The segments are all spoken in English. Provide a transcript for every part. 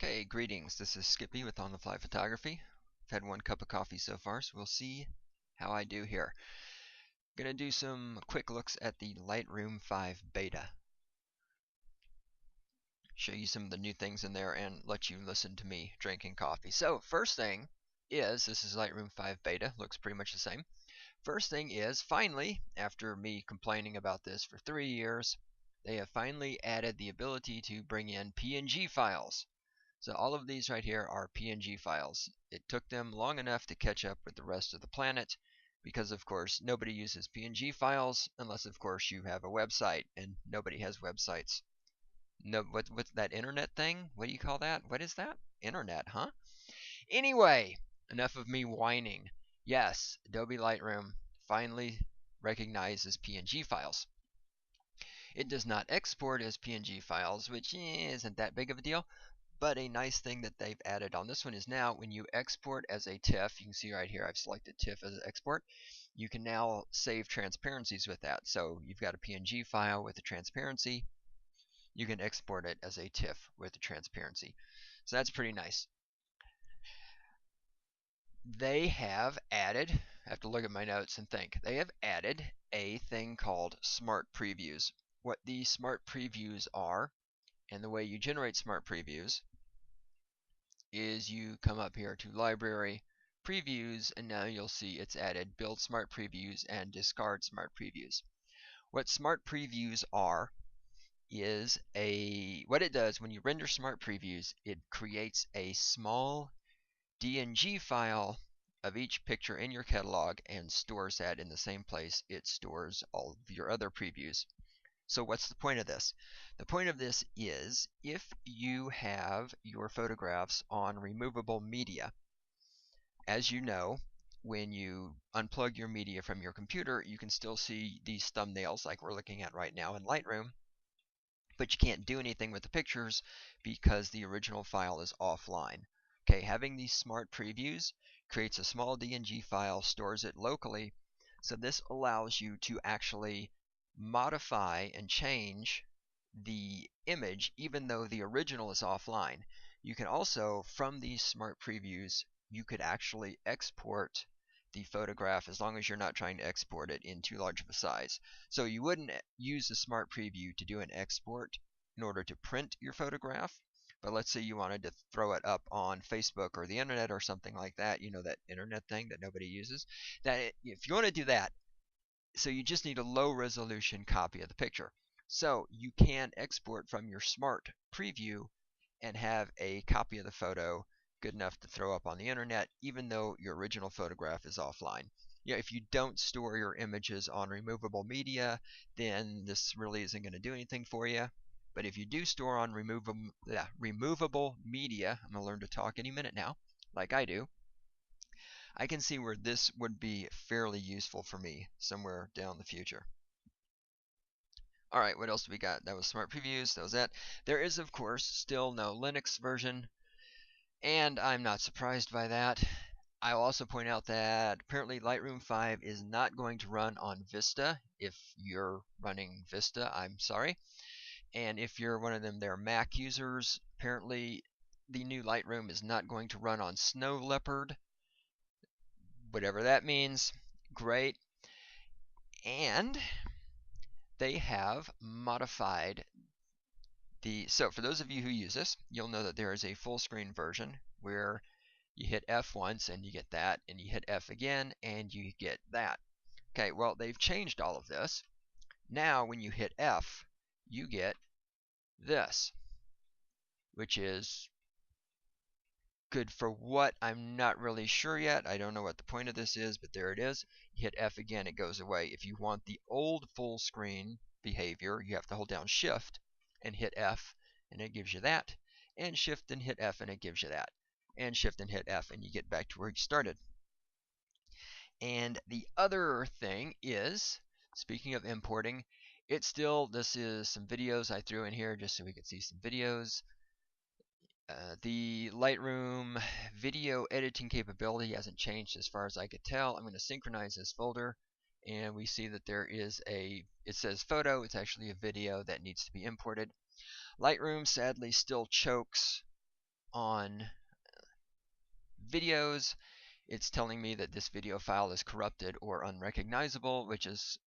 Okay, greetings. This is Skippy with On the Fly Photography. I've had one cup of coffee so far, so we'll see how I do here. Gonna do some quick looks at the Lightroom 5 beta. Show you some of the new things in there and let you listen to me drinking coffee. So, first thing is, this is Lightroom 5 beta, looks pretty much the same. First thing is, finally, after me complaining about this for 3 years, they have finally added the ability to bring in PNG files. So all of these right here are PNG files. It took them long enough to catch up with the rest of the planet because, of course, nobody uses PNG files unless, of course, you have a website, and nobody has websites. No, what's that internet thing? What do you call that? What is that? Internet, huh? Anyway, enough of me whining. Yes, Adobe Lightroom finally recognizes PNG files. It does not export as PNG files, which isn't that big of a deal. But a nice thing that they've added on this one is now when you export as a TIFF, you can see right here I've selected TIFF as an export, you can now save transparencies with that. So you've got a PNG file with a transparency, you can export it as a TIFF with a transparency. So that's pretty nice. They have added, I have to look at my notes and think, they have added a thing called smart previews. What these smart previews are, and the way you generate smart previews, is you come up here to library previews, and now you'll see it's added build smart previews and discard smart previews. What smart previews are is what it does when you render smart previews, it creates a small DNG file of each picture in your catalog and stores that in the same place it stores all of your other previews. So what's the point of this? The point of this is if you have your photographs on removable media, as you know, when you unplug your media from your computer, you can still see these thumbnails like we're looking at right now in Lightroom, but you can't do anything with the pictures because the original file is offline. Okay, having these smart previews creates a small DNG file, stores it locally, so this allows you to actually modify and change the image even though the original is offline. You can also, from these smart previews, you could actually export the photograph as long as you're not trying to export it in too large of a size. So you wouldn't use the smart preview to do an export in order to print your photograph, but let's say you wanted to throw it up on Facebook or the internet or something like that, you know, that internet thing that nobody uses, if you want to do that, so you just need a low resolution copy of the picture. So you can export from your smart preview and have a copy of the photo good enough to throw up on the internet even though your original photograph is offline. Yeah, if you don't store your images on removable media, then this really isn't going to do anything for you. But if you do store on removable media, I'm going to learn to talk any minute now, like I do, I can see where this would be fairly useful for me somewhere down the future. Alright, what else do we got? That was smart previews, that was that. There is, of course, still no Linux version, and I'm not surprised by that. I'll also point out that apparently Lightroom 5 is not going to run on Vista. If you're running Vista, I'm sorry. And if you're one of them, they're Mac users, apparently the new Lightroom is not going to run on Snow Leopard. Whatever that means, great. And they have modified so for those of you who use this, you'll know that there is a full screen version where you hit F once and you get that, and you hit F again and you get that. Okay, well, they've changed all of this. Now when you hit F, you get this, which is good for what? I'm not really sure yet. I don't know what the point of this is, but there it is. You hit F again, it goes away. If you want the old full screen behavior, you have to hold down Shift and hit F, and it gives you that. And Shift and hit F, and it gives you that. And Shift and hit F, and you get back to where you started. And the other thing is, speaking of importing, this is some videos I threw in here just so we could see some videos. The Lightroom video editing capability hasn't changed as far as I could tell. I'm going to synchronize this folder, and we see that there is it says photo, it's actually a video that needs to be imported. Lightroom sadly still chokes on videos, it's telling me that this video file is corrupted or unrecognizable, which is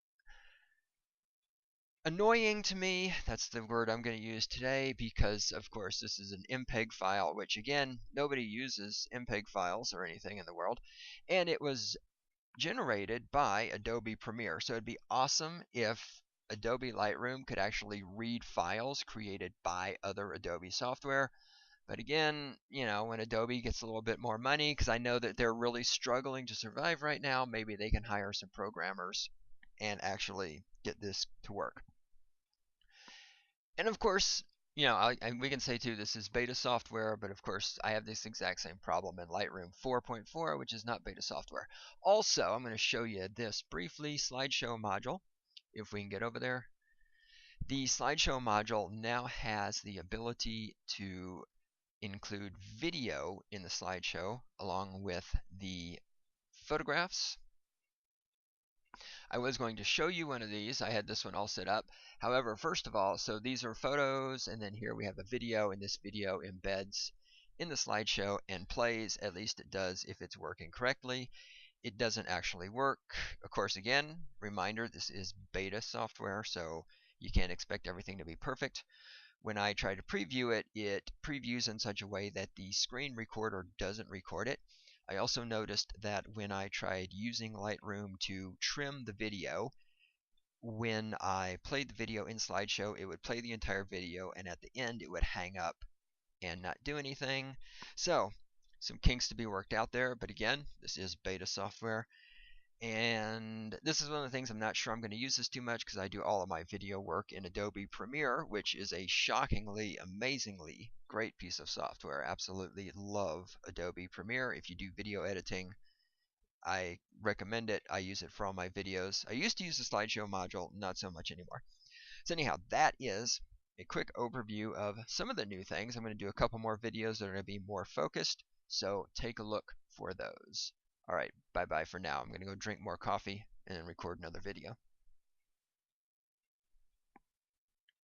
annoying to me. That's the word I'm going to use today because, of course, this is an MPEG file, which, again, nobody uses MPEG files or anything in the world. And it was generated by Adobe Premiere. So it'd be awesome if Adobe Lightroom could actually read files created by other Adobe software. But again, you know, when Adobe gets a little bit more money, because I know that they're really struggling to survive right now, maybe they can hire some programmers and actually get this to work. And of course, you know, we can say too, this is beta software, but of course, I have this exact same problem in Lightroom 4.4, which is not beta software. Also, I'm going to show you this briefly, Slideshow module. If we can get over there. The Slideshow module now has the ability to include video in the slideshow along with the photographs. I was going to show you one of these. I had this one all set up. However, first of all, so these are photos, and then here we have a video, and this video embeds in the slideshow and plays, at least it does if it's working correctly. It doesn't actually work. Of course, again, reminder, this is beta software, so you can't expect everything to be perfect. When I try to preview it, it previews in such a way that the screen recorder doesn't record it. I also noticed that when I tried using Lightroom to trim the video, when I played the video in Slideshow, it would play the entire video, and at the end, it would hang up and not do anything. So, some kinks to be worked out there, but again, this is beta software. And this is one of the things I'm not sure I'm going to use this too much because I do all of my video work in Adobe Premiere, which is a shockingly, amazingly great piece of software. Absolutely love Adobe Premiere. If you do video editing, I recommend it. I use it for all my videos. I used to use the slideshow module, not so much anymore. So anyhow, that is a quick overview of some of the new things. I'm going to do a couple more videos that are going to be more focused, so take a look for those. All right, bye-bye for now. I'm going to go drink more coffee and record another video.